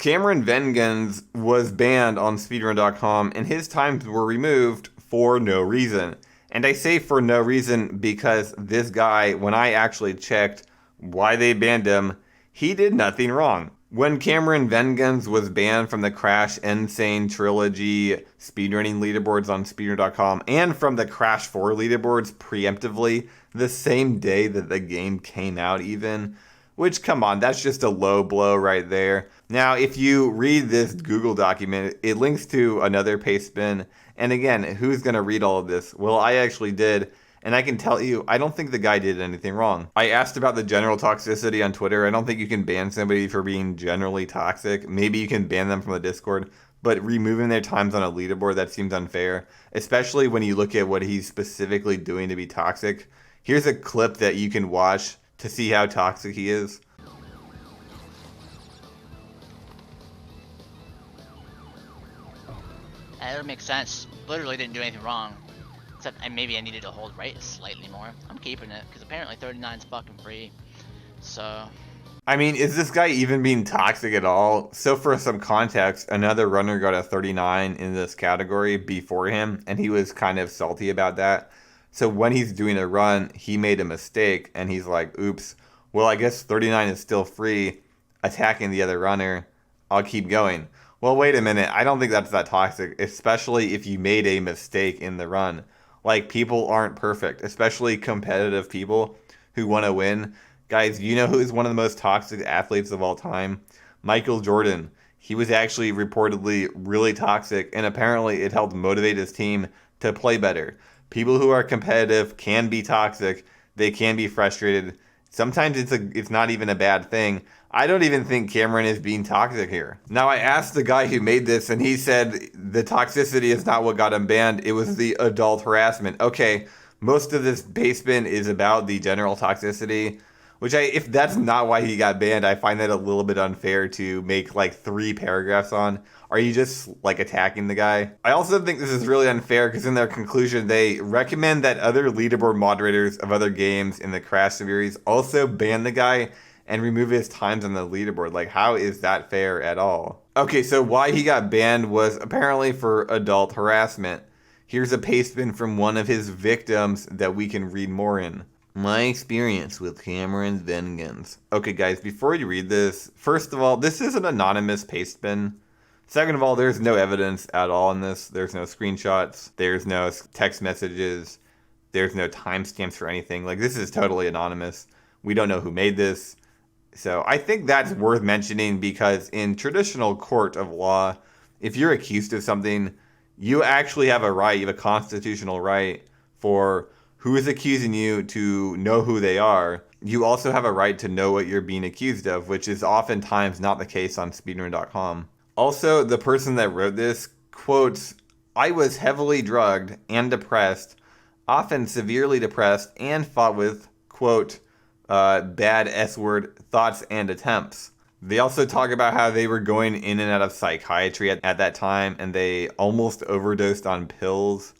Cameron Vengens was banned on speedrun.com and his times were removed for no reason. And I say for no reason because this guy, when I actually checked why they banned him, he did nothing wrong. When Cameron Vengens was banned from the Crash Insane Trilogy speedrunning leaderboards on speedrun.com and from the Crash 4 leaderboards preemptively the same day that the game came out even, which, come on, that's just a low blow right there. Now, if you read this Google document, it links to another paste spin. And again, who's going to read all of this? Well, I actually did. And I can tell you, I don't think the guy did anything wrong. I asked about the general toxicity on Twitter. I don't think you can ban somebody for being generally toxic. Maybe you can ban them from the Discord. But removing their times on a leaderboard, that seems unfair. Especially when you look at what he's specifically doing to be toxic. Here's a clip that you can watch to see how toxic he is. That would make sense. Literally didn't do anything wrong. Except maybe I needed to hold right slightly more. I'm keeping it, because apparently 39's fucking free. So... I mean, is this guy even being toxic at all? So for some context, another runner got a 39 in this category before him, and he was kind of salty about that. So when he's doing a run, he made a mistake, and he's like, oops, well, I guess 39 is still free, attacking the other runner. I'll keep going. Well, wait a minute. I don't think that's that toxic, especially if you made a mistake in the run. Like, people aren't perfect, especially competitive people who want to win. Guys, you know who is one of the most toxic athletes of all time? Michael Jordan. He was actually reportedly really toxic, and apparently it helped motivate his team to play better. People who are competitive can be toxic. They can be frustrated. Sometimes it's not even a bad thing. I don't even think Cameron is being toxic here. Now, I asked the guy who made this, and he said the toxicity is not what got him banned. It was the adult harassment. Okay, most of this base spin is about the general toxicity, which if that's not why he got banned, I find that a little bit unfair to make like 3 paragraphs on. Are you just like attacking the guy? I also think this is really unfair because in their conclusion, they recommend that other leaderboard moderators of other games in the Crash series also ban the guy and remove his times on the leaderboard. Like, how is that fair at all? Okay, so why he got banned was apparently for adult harassment. Here's a paste spin from one of his victims that we can read more in. My experience with Cameron Vengens. Okay, guys, before you read this, first of all, this is an anonymous paste spin. Second of all, there's no evidence at all in this. There's no screenshots. There's no text messages. There's no timestamps for anything. Like, this is totally anonymous. We don't know who made this. So I think that's worth mentioning because in traditional court of law, if you're accused of something, you actually have a right, you have a constitutional right for who is accusing you to know who they are. You also have a right to know what you're being accused of, which is oftentimes not the case on speedrun.com. Also, the person that wrote this quotes, I was heavily drugged and depressed, often severely depressed, and fought with, quote, bad S-word thoughts and attempts. They also talk about how they were going in and out of psychiatry at that time, and they almost overdosed on pills.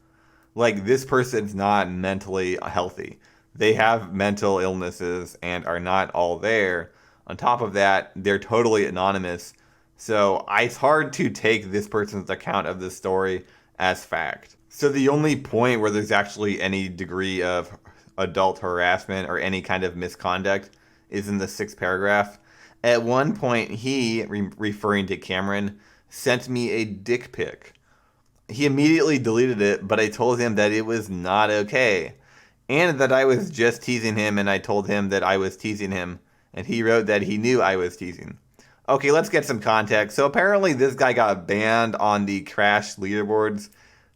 Like, this person's not mentally healthy. They have mental illnesses and are not all there. On top of that, they're totally anonymous. So it's hard to take this person's account of this story as fact. So the only point where there's actually any degree of adult harassment or any kind of misconduct is in the 6th paragraph. At one point, he, referring to Cameron, sent me a dick pic. He immediately deleted it, but I told him that it was not okay. And that I was just teasing him, and I told him that I was teasing him. And he wrote that he knew I was teasing. Okay, let's get some context. So apparently this guy got banned on the Crash leaderboards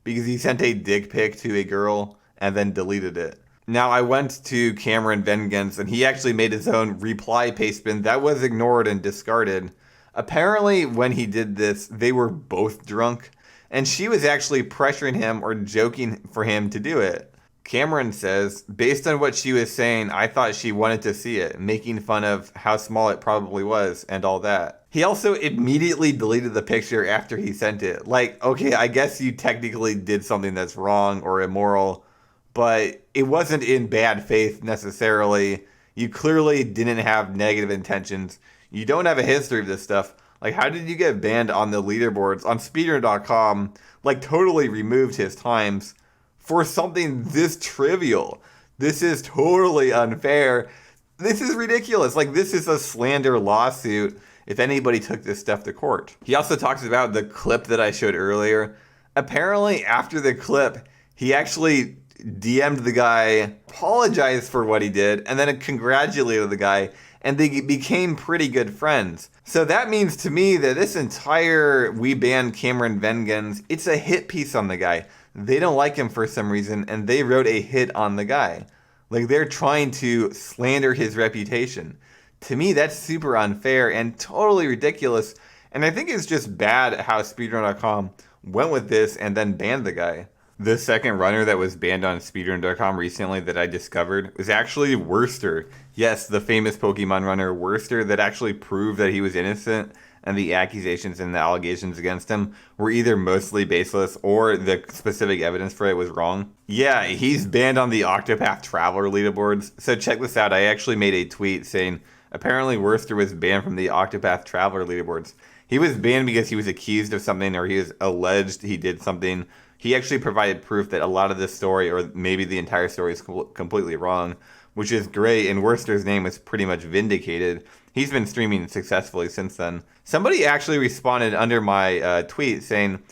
because he sent a dick pic to a girl and then deleted it. Now, I went to Cameron Vengens, and he actually made his own reply paste spin that was ignored and discarded. Apparently, when he did this, they were both drunk, and she was actually pressuring him or joking for him to do it. Cameron says, based on what she was saying, I thought she wanted to see it, making fun of how small it probably was and all that. He also immediately deleted the picture after he sent it. Like, okay, I guess you technically did something that's wrong or immoral, but it wasn't in bad faith necessarily. You clearly didn't have negative intentions. You don't have a history of this stuff. Like, how did you get banned on the leaderboards on speedrun.com? Like, totally removed his times for something this trivial. This is totally unfair. This is ridiculous. Like, this is a slander lawsuit if anybody took this stuff to court. He also talks about the clip that I showed earlier. Apparently, after the clip, he actually DM'd the guy, apologized for what he did, and then congratulated the guy, and they became pretty good friends. So that means to me that this entire We Banned Cameron Vengens, it's a hit piece on the guy. They don't like him for some reason, and they wrote a hit on the guy. Like, they're trying to slander his reputation. To me, that's super unfair and totally ridiculous. And I think it's just bad how speedrun.com went with this and then banned the guy. The second runner that was banned on speedrun.com recently that I discovered was actually Wurster. Yes, the famous Pokemon runner Wurster that actually proved that he was innocent and the accusations and the allegations against him were either mostly baseless or the specific evidence for it was wrong. Yeah, he's banned on the Octopath Traveler leaderboards. So check this out. I actually made a tweet saying, apparently Wurster was banned from the Octopath Traveler leaderboards. He was banned because he was accused of something or he was alleged he did something. He actually provided proof that a lot of this story, or maybe the entire story, is completely wrong, which is great, and Wurster's name was pretty much vindicated. He's been streaming successfully since then. Somebody actually responded under my tweet saying,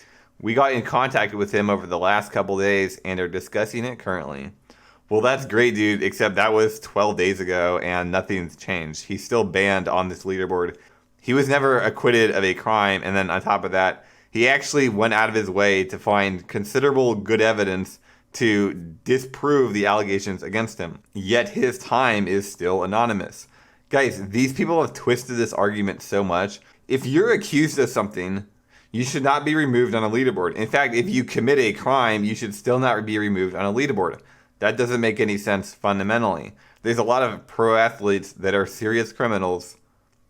we got in contact with him over the last couple days and are discussing it currently. Well, that's great, dude, except that was 12 days ago and nothing's changed. He's still banned on this leaderboard. He was never acquitted of a crime, and then on top of that, he actually went out of his way to find considerable good evidence to disprove the allegations against him. Yet his time is still anonymous. Guys, these people have twisted this argument so much. If you're accused of something, you should not be removed on a leaderboard. In fact, if you commit a crime, you should still not be removed on a leaderboard. That doesn't make any sense fundamentally. There's a lot of pro athletes that are serious criminals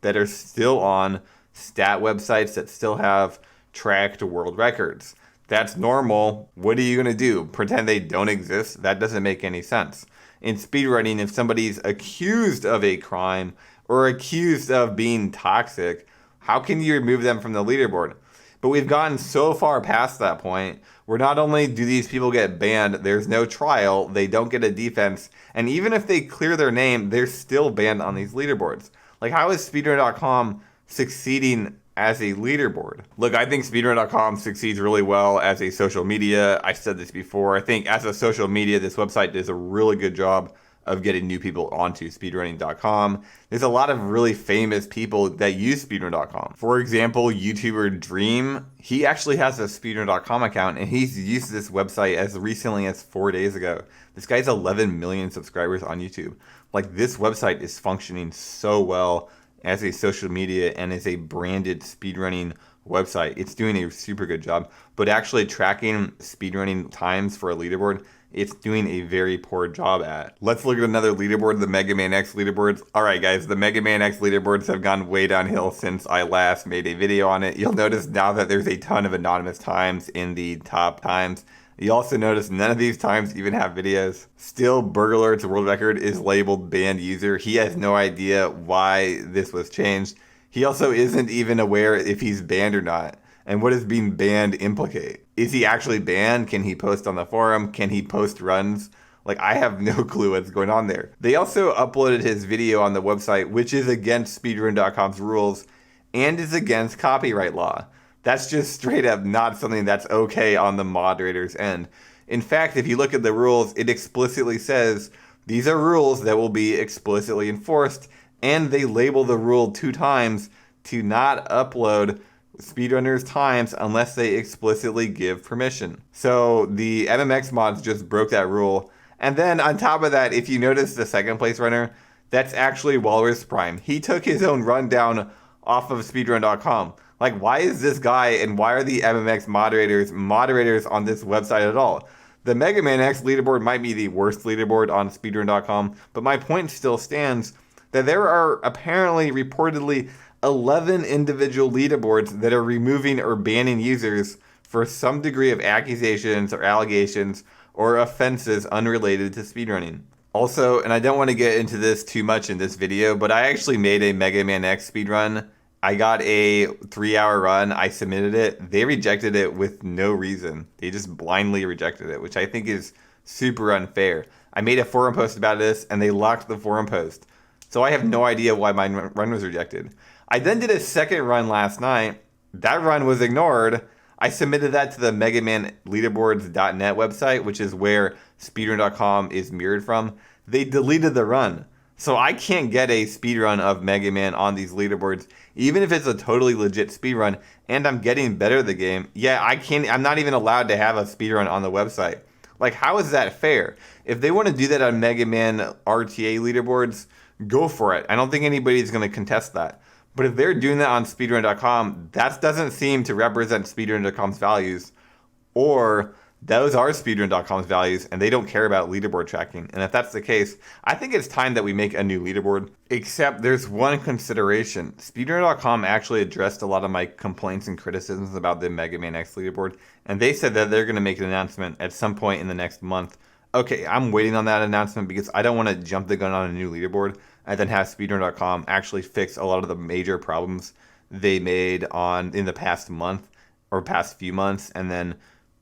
that are still on stat websites that still have tracked world records. That's normal. What are you going to do? Pretend they don't exist? That doesn't make any sense. In speedrunning, if somebody's accused of a crime or accused of being toxic, how can you remove them from the leaderboard? But we've gotten so far past that point where not only do these people get banned, there's no trial, they don't get a defense, and even if they clear their name, they're still banned on these leaderboards. Like, how is speedrun.com succeeding as a leaderboard? Look, I think speedrun.com succeeds really well as a social media. I said this before. I think as a social media, this website does a really good job of getting new people onto speedrunning.com. There's a lot of really famous people that use speedrun.com. For example, YouTuber Dream, he actually has a speedrun.com account and he's used this website as recently as 4 days ago. This guy's 11 million subscribers on YouTube. Like, this website is functioning so well as a social media and as a branded speedrunning website. It's doing a super good job, but actually tracking speedrunning times for a leaderboard, it's doing a very poor job at. Let's look at another leaderboard, the Megaman X leaderboards. Alright guys, the Megaman X leaderboards have gone way downhill since I last made a video on it. You'll notice now that there's a ton of anonymous times in the top times. You also notice none of these times even have videos. Still, Burglar's world record is labeled banned user. He has no idea why this was changed. He also isn't even aware if he's banned or not. And what does being banned implicate? Is he actually banned? Can he post on the forum? Can he post runs? Like, I have no clue what's going on there. They also uploaded his video on the website, which is against speedrun.com's rules and is against copyright law. That's just straight up not something that's okay on the moderator's end. In fact, if you look at the rules, it explicitly says these are rules that will be explicitly enforced, and they label the rule 2 times to not upload speedrunners' times unless they explicitly give permission. So the MMX mods just broke that rule. And then on top of that, if you notice the second place runner, that's actually Walrus Prime. He took his own rundown off of speedrun.com. Like, why is this guy and why are the MMX moderators on this website at all? The Megaman X leaderboard might be the worst leaderboard on speedrun.com, but my point still stands that there are apparently reportedly 11 individual leaderboards that are removing or banning users for some degree of accusations or allegations or offenses unrelated to speedrunning. Also, and I don't want to get into this too much in this video, but I actually made a Megaman X speedrun. I got a 3-hour run. I submitted it. They rejected it with no reason. They just blindly rejected it, which I think is super unfair. I made a forum post about this, and they locked the forum post. So I have no idea why my run was rejected. I then did a second run last night. That run was ignored. I submitted that to the Megaman Leaderboards.net website, which is where speedrun.com is mirrored from. They deleted the run. So I can't get a speedrun of Mega Man on these leaderboards, even if it's a totally legit speedrun, and I'm getting better at the game. Yeah, I'm not even allowed to have a speedrun on the website. Like, how is that fair? If they want to do that on Mega Man RTA leaderboards, go for it. I don't think anybody's going to contest that. But if they're doing that on speedrun.com, that doesn't seem to represent speedrun.com's values, or those are speedrun.com's values, and they don't care about leaderboard tracking. And if that's the case, I think it's time that we make a new leaderboard. Except there's one consideration. Speedrun.com actually addressed a lot of my complaints and criticisms about the Mega Man X leaderboard, and they said that they're going to make an announcement at some point in the next month. Okay, I'm waiting on that announcement because I don't want to jump the gun on a new leaderboard and then have speedrun.com actually fix a lot of the major problems they made in the past month or past few months, and then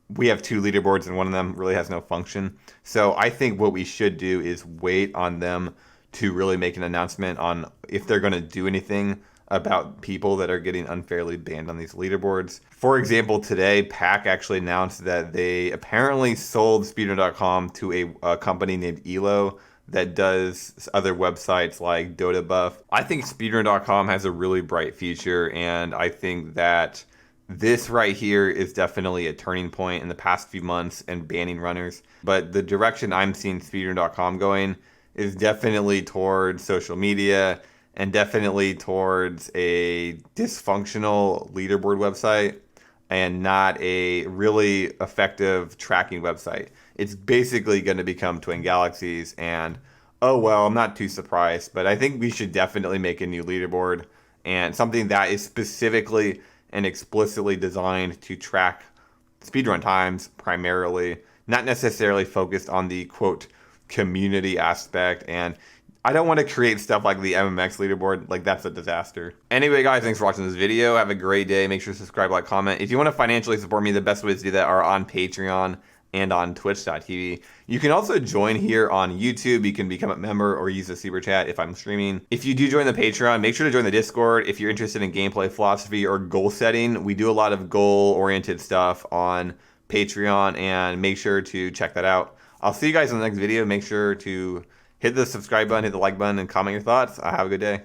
we have 2 leaderboards and one of them really has no function. So I think what we should do is wait on them to really make an announcement on if they're going to do anything about people that are getting unfairly banned on these leaderboards. For example, today, PAC actually announced that they apparently sold speedrun.com to a company named Elo that does other websites like Dota Buff. I think speedrun.com has a really bright future, and I think that this right here is definitely a turning point in the past few months and banning runners. But the direction I'm seeing speedrun.com going is definitely towards social media and definitely towards a dysfunctional leaderboard website and not a really effective tracking website. It's basically going to become Twin Galaxies, and oh well, I'm not too surprised, but I think we should definitely make a new leaderboard and something that is specifically and explicitly designed to track speedrun times primarily, not necessarily focused on the quote community aspect. And I don't want to create stuff like the MMX leaderboard. Like, that's a disaster. Anyway, guys, thanks for watching this video. Have a great day. Make sure to subscribe, like, comment. If you want to financially support me, the best ways to do that are on Patreon and on twitch.tv. You can also join here on YouTube. You can become a member or use a super chat if I'm streaming. If you do join the Patreon, make sure to join the Discord if you're interested in gameplay philosophy or goal setting. We do a lot of goal-oriented stuff on Patreon, and make sure to check that out. I'll see you guys in the next video. Make sure to hit the subscribe button, hit the like button, and comment your thoughts. Have a good day.